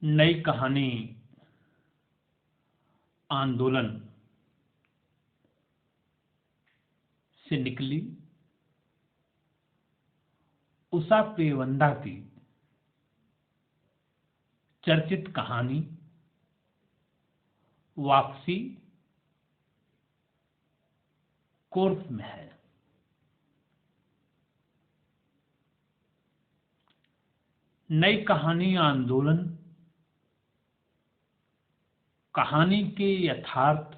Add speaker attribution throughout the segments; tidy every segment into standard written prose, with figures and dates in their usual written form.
Speaker 1: नई कहानी आंदोलन से निकली उषा प्रेवंदा की चर्चित कहानी वापसी कोर्स में है। नई कहानी आंदोलन कहानी के यथार्थ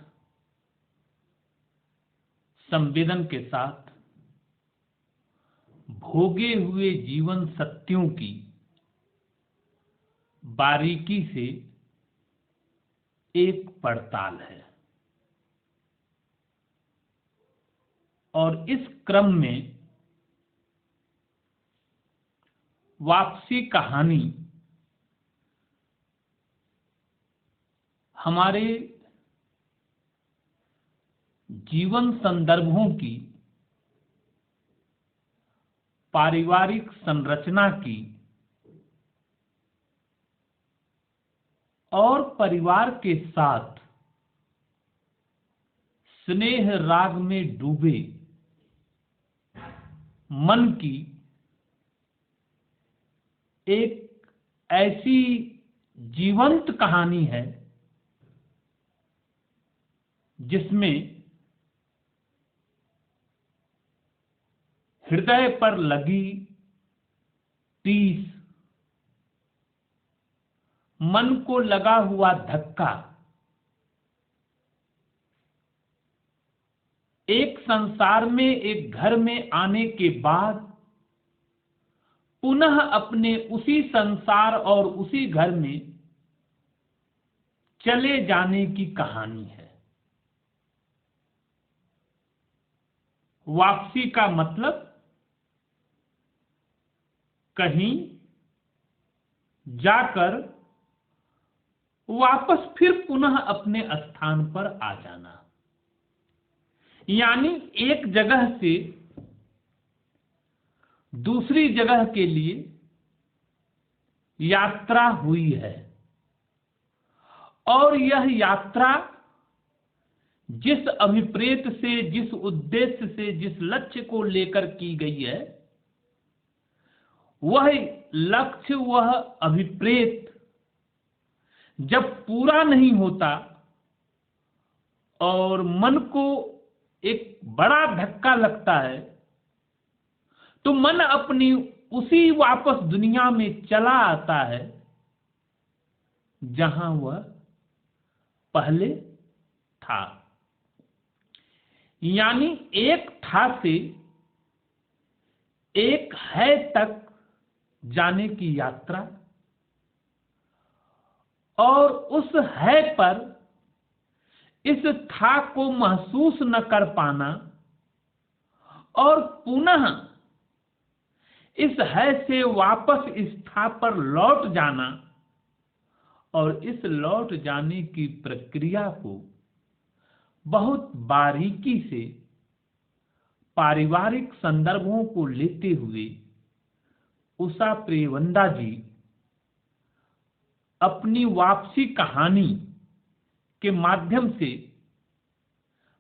Speaker 1: संवेदन के साथ भोगे हुए जीवन सत्यों की बारीकी से एक पड़ताल है और इस क्रम में वापसी कहानी हमारे जीवन संदर्भों की पारिवारिक संरचना की और परिवार के साथ स्नेह राग में डूबे मन की एक ऐसी जीवंत कहानी है जिसमें हृदय पर लगी टीस, मन को लगा हुआ धक्का, एक संसार में एक घर में आने के बाद पुनः अपने उसी संसार और उसी घर में चले जाने की कहानी है। वापसी का मतलब कहीं जाकर वापस फिर पुनः अपने स्थान पर आ जाना, यानी एक जगह से दूसरी जगह के लिए यात्रा हुई है और यह यात्रा जिस अभिप्रेत से, जिस उद्देश्य से, जिस लक्ष्य को लेकर की गई है, वह लक्ष्य, वह अभिप्रेत जब पूरा नहीं होता और मन को एक बड़ा धक्का लगता है तो मन अपनी उसी वापस दुनिया में चला आता है जहां वह पहले था। यानी एक था से एक है तक जाने की यात्रा और उस है पर इस था को महसूस न कर पाना और पुनः इस है से वापस इस था पर लौट जाना और इस लौट जाने की प्रक्रिया को बहुत बारीकी से पारिवारिक संदर्भों को लेते हुए उषा प्रेवंदा जी अपनी वापसी कहानी के माध्यम से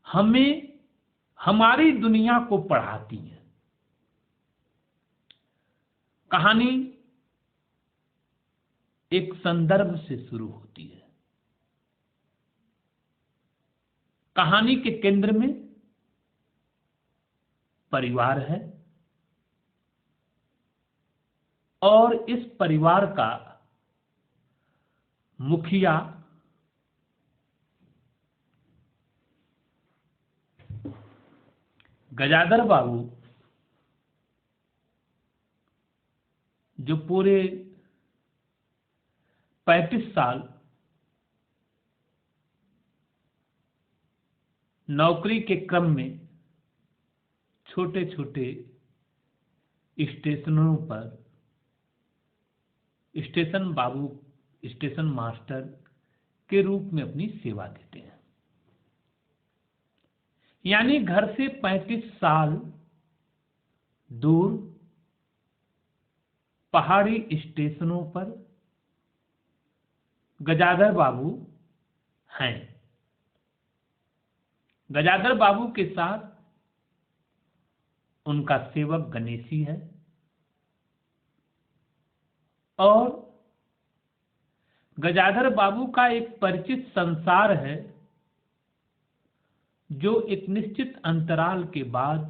Speaker 1: हमें हमारी दुनिया को पढ़ाती है। कहानी एक संदर्भ से शुरू होती है। कहानी के केंद्र में परिवार है और इस परिवार का मुखिया गजाधर बाबू, जो पूरे 35 साल नौकरी के क्रम में छोटे छोटे स्टेशनों पर स्टेशन बाबू, स्टेशन मास्टर के रूप में अपनी सेवा देते हैं। यानी घर से 35 साल दूर पहाड़ी स्टेशनों पर गजाधर बाबू हैं। गजाधर बाबू के साथ उनका सेवक गणेशी है और गजाधर बाबू का एक परिचित संसार है जो एक निश्चित अंतराल के बाद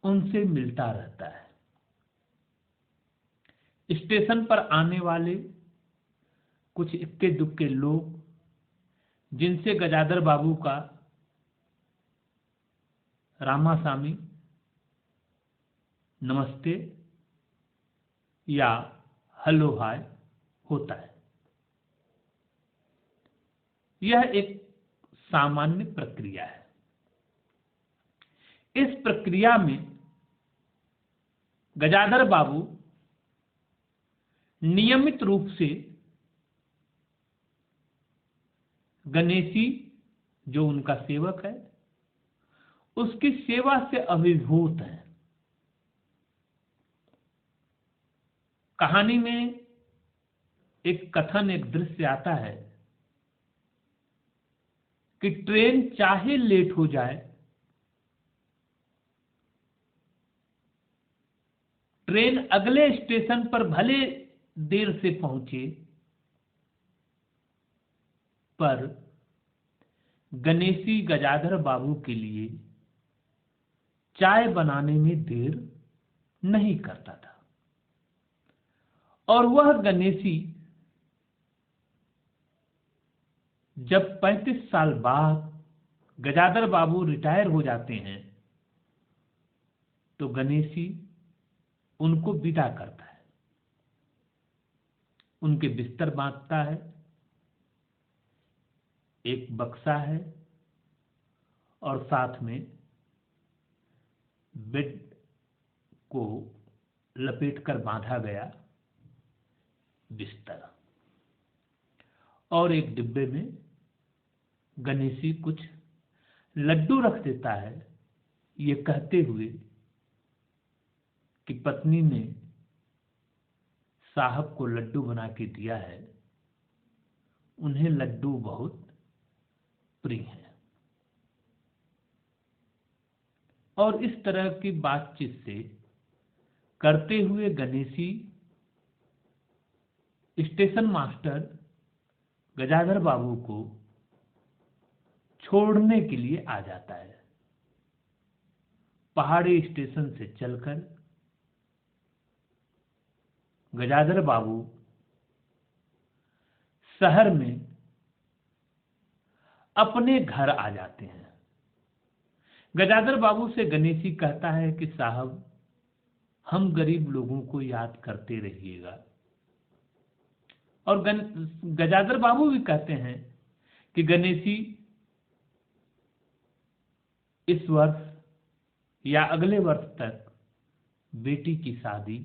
Speaker 1: उनसे मिलता रहता है। स्टेशन पर आने वाले कुछ इक्के दुक्के लोग जिनसे गजाधर बाबू का रामासामी, नमस्ते या हेलो हाय होता है। यह एक सामान्य प्रक्रिया है। इस प्रक्रिया में गजाधर बाबू नियमित रूप से गणेशी, जो उनका सेवक है, उसकी सेवा से अभिभूत है। कहानी में एक कथन, एक दृश्य आता है कि ट्रेन चाहे लेट हो जाए, ट्रेन अगले स्टेशन पर भले देर से पहुंचे, पर गणेशी गजाधर बाबू के लिए चाय बनाने में देर नहीं करता था। और वह गणेशी जब 35 साल बाद गजाधर बाबू रिटायर हो जाते हैं तो गणेशी उनको विदा करता है, उनके बिस्तर बांटता है, एक बक्सा है और साथ में बेड को लपेटकर बांधा गया बिस्तर, और एक डिब्बे में गणेशी कुछ लड्डू रख देता है, ये कहते हुए कि पत्नी ने साहब को लड्डू बना के दिया है, उन्हें लड्डू बहुत प्रिय है। और इस तरह की बातचीत से करते हुए गणेशी स्टेशन मास्टर गजाधर बाबू को छोड़ने के लिए आ जाता है। पहाड़ी स्टेशन से चलकर गजाधर बाबू शहर में अपने घर आ जाते हैं। गजाधर बाबू से गणेशी कहता है कि साहब, हम गरीब लोगों को याद करते रहिएगा। और गजाधर बाबू भी कहते हैं कि गणेशी, इस वर्ष या अगले वर्ष तक बेटी की शादी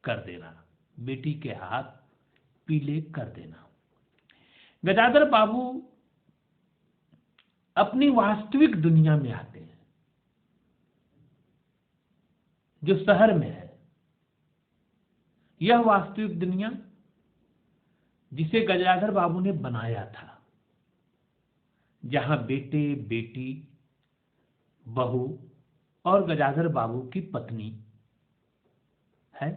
Speaker 1: कर देना, बेटी के हाथ पीले कर देना। गजाधर बाबू अपनी वास्तविक दुनिया में आते हैं जो शहर में है। यह वास्तविक दुनिया जिसे गजाधर बाबू ने बनाया था, जहां बेटे, बेटी, बहू और गजाधर बाबू की पत्नी है।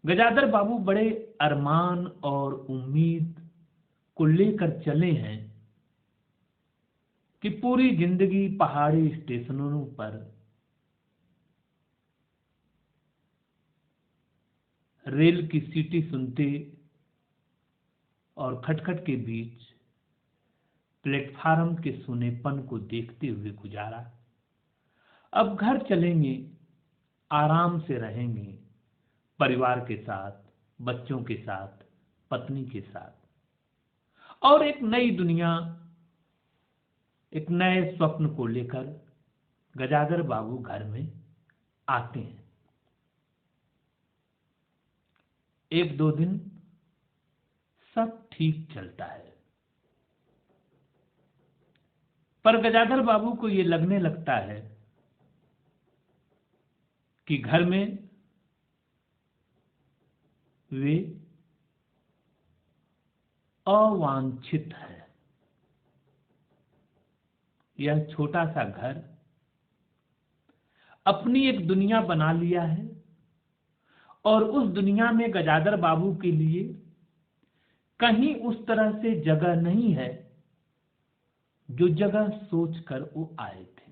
Speaker 1: गजाधर बाबू बड़े अरमान और उम्मीद को लेकर चले हैं कि पूरी जिंदगी पहाड़ी स्टेशनों पर रेल की सीटी सुनते और खटखट के बीच प्लेटफार्म के सूनेपन को देखते हुए गुजारा। अब घर चलेंगे, आराम से रहेंगे, परिवार के साथ, बच्चों के साथ, पत्नी के साथ, और एक नई दुनिया, एक नए स्वप्न को लेकर गजाधर बाबू घर में आते हैं। एक दो दिन सब ठीक चलता है, पर गजाधर बाबू को यह लगने लगता है कि घर में वे अवांछित है। यह छोटा सा घर अपनी एक दुनिया बना लिया है और उस दुनिया में गजाधर बाबू के लिए कहीं उस तरह से जगह नहीं है जो जगह सोचकर वो आए थे।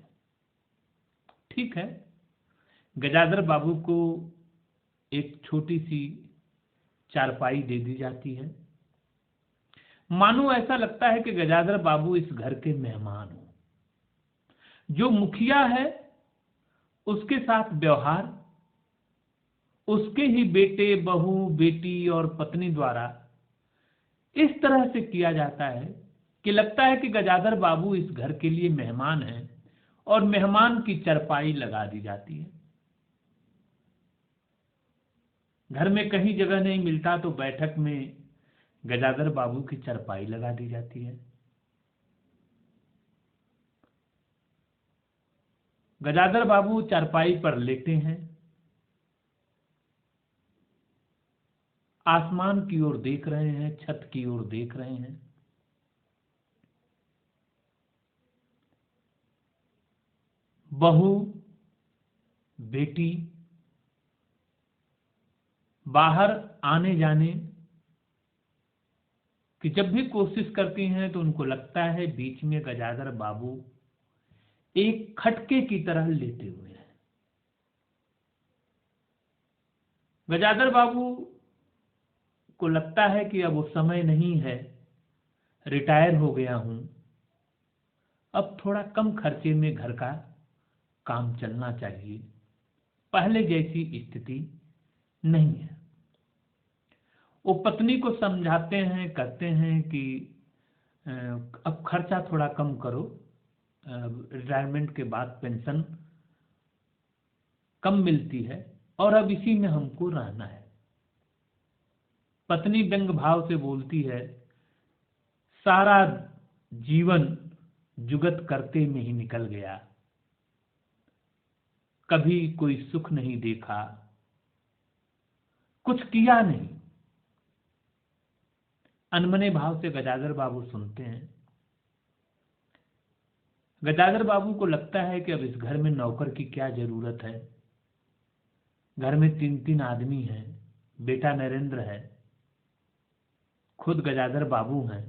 Speaker 1: ठीक है, गजाधर बाबू को एक छोटी सी चारपाई दे दी जाती है, मानो ऐसा लगता है कि गजाधर बाबू इस घर के मेहमान हो। जो मुखिया है उसके साथ व्यवहार उसके ही बेटे, बहू, बेटी और पत्नी द्वारा इस तरह से किया जाता है कि लगता है कि गजाधर बाबू इस घर के लिए मेहमान हैं और मेहमान की चरपाई लगा दी जाती है। घर में कहीं जगह नहीं मिलता तो बैठक में गजाधर बाबू की चरपाई लगा दी जाती है। गजाधर बाबू चारपाई पर लेटे हैं, आसमान की ओर देख रहे हैं, छत की ओर देख रहे हैं। बहू, बेटी बाहर आने जाने की जब भी कोशिश करती हैं तो उनको लगता है बीच में गजाधर बाबू एक खटके की तरह लेटे हुए हैं। गजाधर बाबू को लगता है कि अब वो समय नहीं है, रिटायर हो गया हूं, अब थोड़ा कम खर्चे में घर का काम चलना चाहिए, पहले जैसी स्थिति नहीं है। वो पत्नी को समझाते हैं, कहते हैं कि अब खर्चा थोड़ा कम करो, रिटायरमेंट के बाद पेंशन कम मिलती है और अब इसी में हमको रहना है। पत्नी व्यंग भाव से बोलती है, सारा जीवन जुगत करते में ही निकल गया, कभी कोई सुख नहीं देखा, कुछ किया नहीं। अनमने भाव से गजाधर बाबू सुनते हैं। गजाधर बाबू को लगता है कि अब इस घर में नौकर की क्या जरूरत है, घर में 3-3 आदमी हैं, बेटा नरेंद्र है, खुद गजाधर बाबू हैं,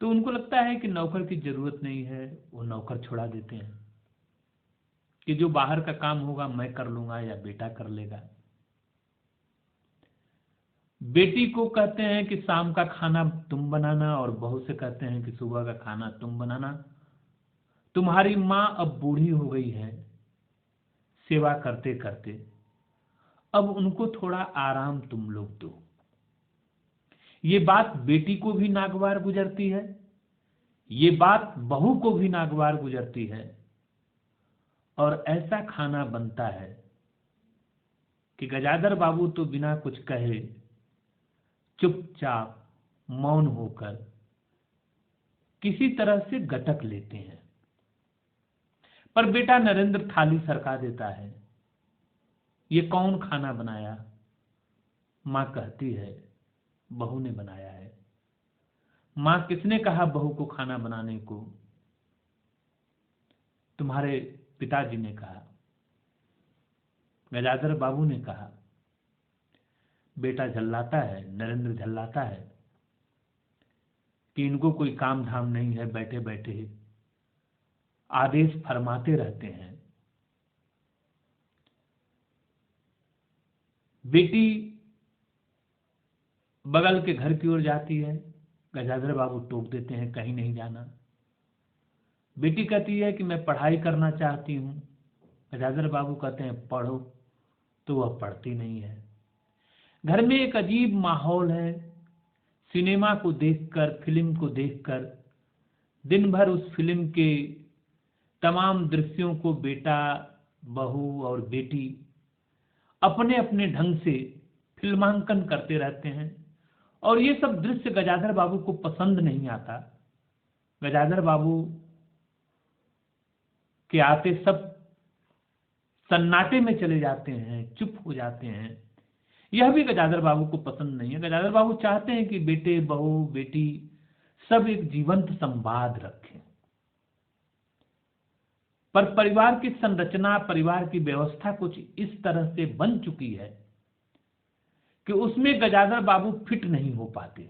Speaker 1: तो उनको लगता है कि नौकर की जरूरत नहीं है। वो नौकर छुड़ा देते हैं कि जो बाहर का काम होगा मैं कर लूंगा या बेटा कर लेगा। बेटी को कहते हैं कि शाम का खाना तुम बनाना और बहू से कहते हैं कि सुबह का खाना तुम बनाना। तुम्हारी माँ अब बूढ़ी हो गई है सेवा करते करते, अब उनको थोड़ा आराम तुम लोग दो। ये बात बेटी को भी नागवार गुजरती है, ये बात बहू को भी नागवार गुजरती है और ऐसा खाना बनता है कि गजाधर बाबू तो बिना कुछ कहे चुपचाप मौन होकर किसी तरह से गटक लेते हैं। पर बेटा नरेंद्र थाली सरका देता है। ये कौन खाना बनाया? मां कहती है बहू ने बनाया है। मां, किसने कहा बहू को खाना बनाने को? तुम्हारे पिताजी ने कहा। गजाधर बाबू ने कहा। बेटा झल्लाता है, नरेंद्र झल्लाता है कि इनको कोई काम धाम नहीं है, बैठे बैठे आदेश फरमाते रहते हैं। बेटी बगल के घर की ओर जाती है, गजाधर बाबू टोक देते हैं कहीं नहीं जाना। बेटी कहती है कि मैं पढ़ाई करना चाहती हूं। गजाधर बाबू कहते हैं पढ़ो, तो वह पढ़ती नहीं है। घर में एक अजीब माहौल है। सिनेमा को देखकर, फिल्म को देखकर दिन भर उस फिल्म के तमाम दृश्यों को बेटा, बहू और बेटी अपने अपने ढंग से फिल्मांकन करते रहते हैं और ये सब दृश्य गजाधर बाबू को पसंद नहीं आता। गजाधर बाबू के आते सब सन्नाटे में चले जाते हैं, चुप हो जाते हैं। यह भी गजाधर बाबू को पसंद नहीं है। गजाधर बाबू चाहते हैं कि बेटे, बहू, बेटी सब एक जीवंत संवाद रखें, पर परिवार की संरचना, परिवार की व्यवस्था कुछ इस तरह से बन चुकी है कि उसमें गजाधर बाबू फिट नहीं हो पाते।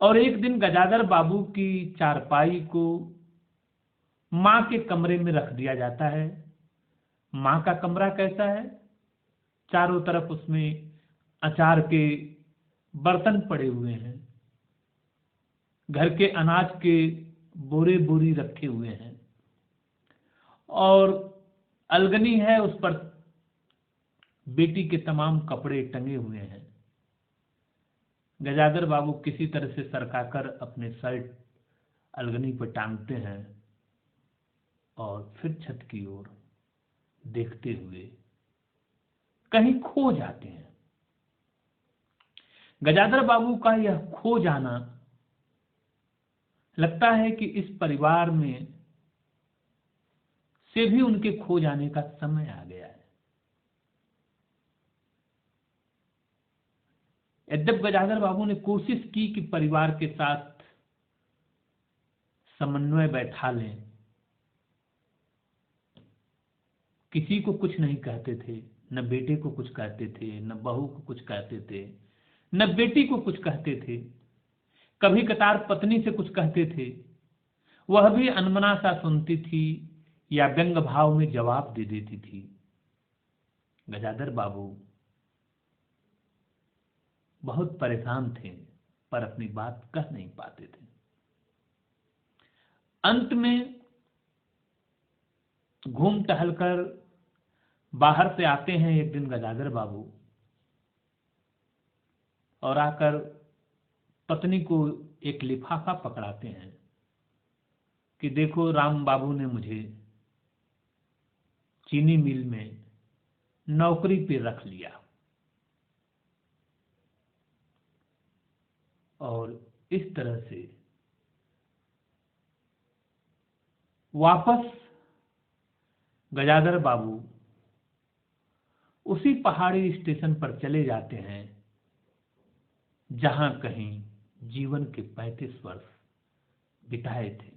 Speaker 1: और एक दिन गजाधर बाबू की चारपाई को मां के कमरे में रख दिया जाता है। मां का कमरा कैसा है? चारों तरफ उसमें अचार के बर्तन पड़े हुए हैं, घर के अनाज के बोरे बोरी रखे हुए हैं, और अलगनी है, उस पर बेटी के तमाम कपड़े टंगे हुए हैं। गजाधर बाबू किसी तरह से सरकाकर अपने शर्ट अलगनी पर टांगते हैं और फिर छत की ओर देखते हुए कहीं खो जाते हैं। गजाधर बाबू का यह खो जाना लगता है कि इस परिवार में से भी उनके खो जाने का समय आ गया है। यद्यप गजाधर बाबू ने कोशिश की कि परिवार के साथ समन्वय बैठा लें, किसी को कुछ नहीं कहते थे, न बेटे को कुछ कहते थे, न बहू को कुछ कहते थे, न बेटी को कुछ कहते थे, कभी कतार पत्नी से कुछ कहते थे, वह भी अनमना सा सुनती थी या व्यंग भाव में जवाब दे देती थी। गजाधर बाबू बहुत परेशान थे, पर अपनी बात कह नहीं पाते थे। अंत में घूम टहलकर बाहर से आते हैं एक दिन गजाधर बाबू, और आकर पत्नी को एक लिफाफा पकड़ाते हैं कि देखो, राम बाबू ने मुझे चीनी मिल में नौकरी पे रख लिया, और इस तरह से वापस गजाधर बाबू उसी पहाड़ी स्टेशन पर चले जाते हैं जहां कहीं जीवन के 35 वर्ष बिताए थे।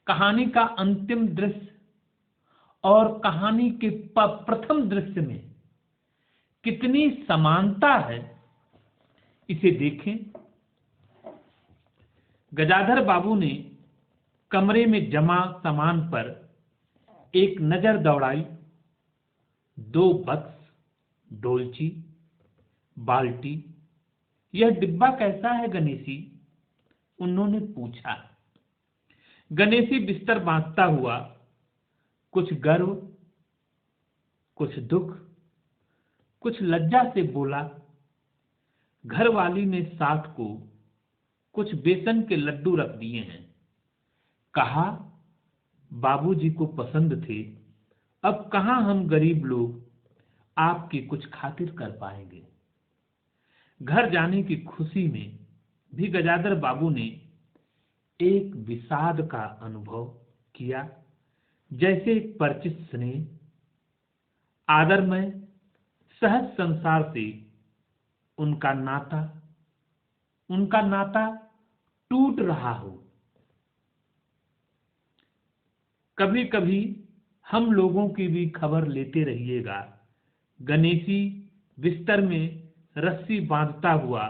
Speaker 1: कहानी का अंतिम दृश्य और कहानी के प्रथम दृश्य में कितनी समानता है, इसे देखें। गजाधर बाबू ने कमरे में जमा सामान पर एक नजर दौड़ाई। 2 बक्स, डोलची, बाल्टी। यह डिब्बा कैसा है गणेशी? उन्होंने पूछा। गणेशी बिस्तर बांधता हुआ कुछ गर्व, कुछ दुख, कुछ लज्जा से बोला। घरवाली ने साथ को कुछ बेसन के लड्डू रख दिए हैं। कहा, बाबूजी को पसंद थे, अब कहां हम गरीब लोग आपकी कुछ खातिर कर पाएंगे। घर जाने की खुशी में भी गजाधर बाबू ने एक विषाद का अनुभव किया, जैसे एक परिचित स्नेह, आदरमय, सहज संसार से उनका नाता टूट रहा हो। कभी कभी हम लोगों की भी खबर लेते रहिएगा। गणेशी बिस्तर में रस्सी बांधता हुआ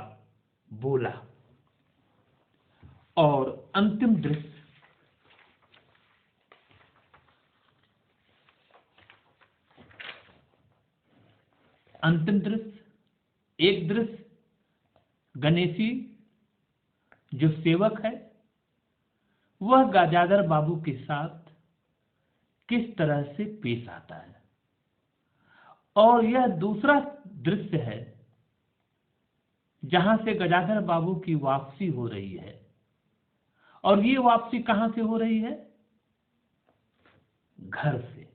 Speaker 1: बोला। और अंतिम दृश्य, एक दृश्य गणेशी जो सेवक है, वह गजाधर बाबू के साथ किस तरह से पेश आता है, और यह दूसरा दृश्य है जहां से गजाधर बाबू की वापसी हो रही है। और ये वापसी कहां से हो रही है? घर से।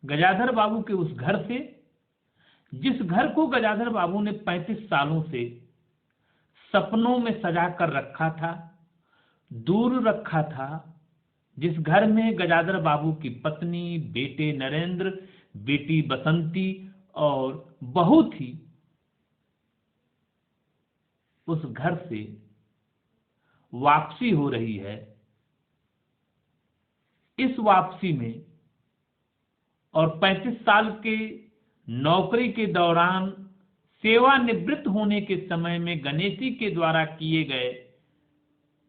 Speaker 1: गजाधर बाबू के उस घर से, जिस घर को गजाधर बाबू ने 35 सालों से सपनों में सजा कर रखा था, दूर रखा था, जिस घर में गजाधर बाबू की पत्नी, बेटे नरेंद्र, बेटी बसंती और बहू थी, उस घर से वापसी हो रही है। इस वापसी में और 35 साल के नौकरी के दौरान सेवानिवृत्त होने के समय में गणेशी के द्वारा किए गए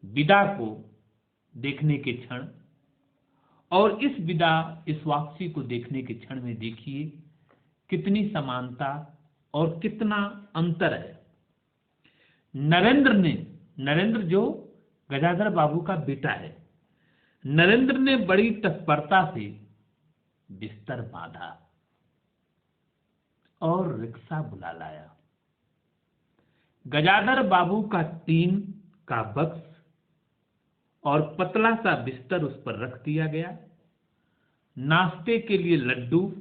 Speaker 1: विदा को देखने के क्षण और इस विदा, इस वापसी को देखने के क्षण में देखिए कितनी समानता और कितना अंतर है। नरेंद्र जो गजाधर बाबू का बेटा है, नरेंद्र ने बड़ी तत्परता से बिस्तर बांधा और रिक्शा बुला लाया। गजाधर बाबू का टीन का बक्स और पतला सा बिस्तर उस पर रख दिया गया। नाश्ते के लिए लड्डू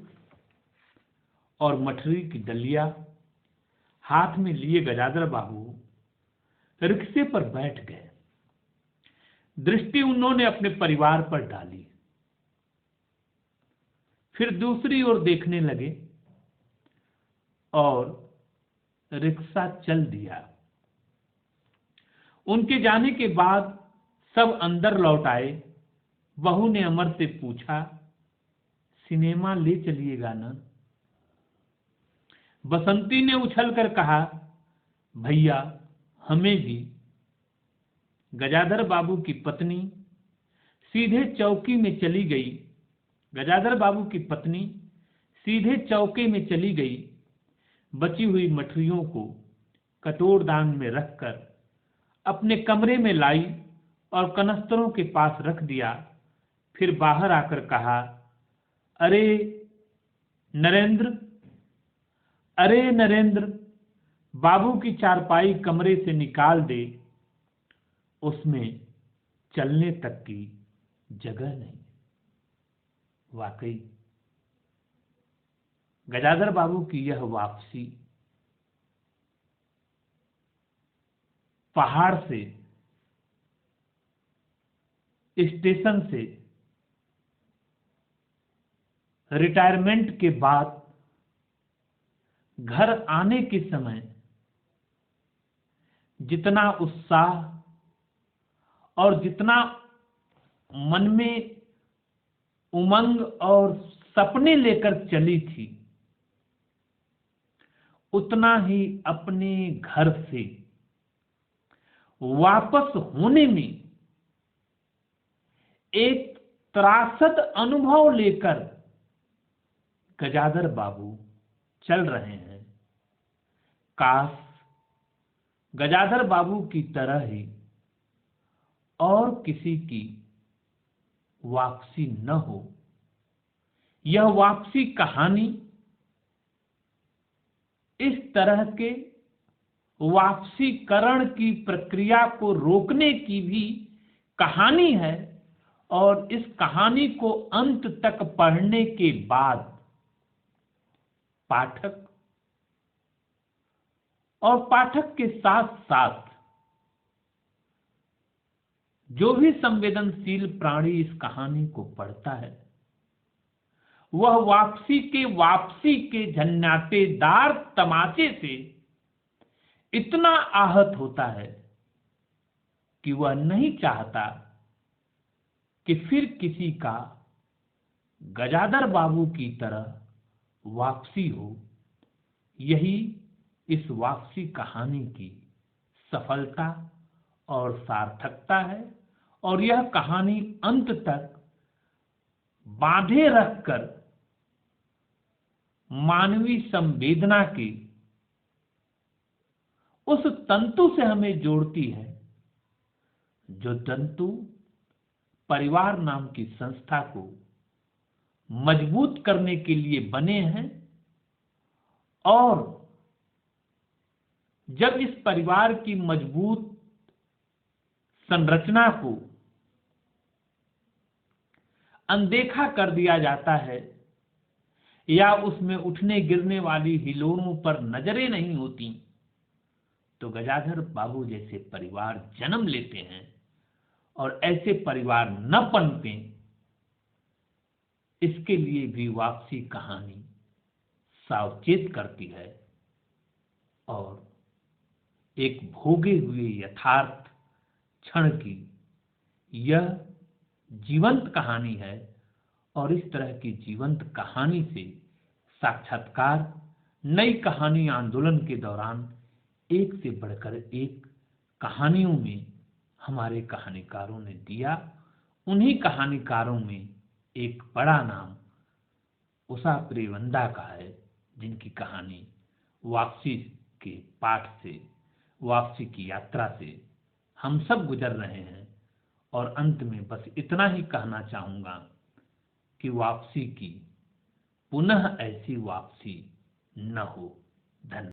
Speaker 1: और मठरी की दलिया हाथ में लिए गजाधर बाबू रिक्शे पर बैठ गए। दृष्टि उन्होंने अपने परिवार पर डाली, फिर दूसरी ओर देखने लगे और रिक्शा चल दिया। उनके जाने के बाद सब अंदर लौट आए। बहू ने अमर से पूछा, सिनेमा ले चलिएगा ना? बसंती ने उछलकर कहा, भैया हमें भी। गजाधर बाबू की पत्नी सीधे चौकी में चली गई। गजाधर बाबू की पत्नी सीधे चौके में चली गई। बची हुई मठरियों को कटोरदान में रखकर अपने कमरे में लाई और कनस्तरों के पास रख दिया। फिर बाहर आकर कहा, अरे नरेंद्र, बाबू की चारपाई कमरे से निकाल दे, उसमें चलने तक की जगह नहीं। वाकई गजाधर बाबू की यह वापसी पहाड़ से, स्टेशन से रिटायरमेंट के बाद घर आने के समय जितना उत्साह और जितना मन में उमंग और सपने लेकर चली थी, उतना ही अपने घर से वापस होने में एक त्रासद अनुभव लेकर गजाधर बाबू चल रहे हैं। काश गजाधर बाबू की तरह ही और किसी की वापसी न हो। यह वापसी कहानी इस तरह के वापसीकरण की प्रक्रिया को रोकने की भी कहानी है और इस कहानी को अंत तक पढ़ने के बाद पाठक और पाठक के साथ साथ जो भी संवेदनशील प्राणी इस कहानी को पढ़ता है, वह वापसी के झन्नाटेदार तमाचे से इतना आहत होता है कि वह नहीं चाहता कि फिर किसी का गजाधर बाबू की तरह वापसी हो। यही इस वापसी कहानी की सफलता और सार्थकता है और यह कहानी अंत तक बांधे रखकर मानवीय संवेदना की उस तंतु से हमें जोड़ती है, जो तंतु परिवार नाम की संस्था को मजबूत करने के लिए बने हैं। और जब इस परिवार की मजबूत संरचना को अनदेखा कर दिया जाता है या उसमें उठने गिरने वाली हिलोरों पर नजरें नहीं होती, तो गजाधर बाबू जैसे परिवार जन्म लेते हैं और ऐसे परिवार न पनपें, इसके लिए भी वापसी कहानी सावचेत करती है और एक भोगे हुए यथार्थ क्षण की यह जीवंत कहानी है। और इस तरह की जीवंत कहानी से साक्षात्कार नई कहानी आंदोलन के दौरान एक से बढ़कर एक कहानियों में हमारे कहानीकारों ने दिया। उन्हीं कहानीकारों में एक बड़ा नाम उषा प्रेमंदा का है, जिनकी कहानी वापसी के पाठ से, वापसी की यात्रा से हम सब गुजर रहे हैं। और अंत में बस इतना ही कहना चाहूंगा कि वापसी की पुनः ऐसी वापसी न हो। धन्यवाद।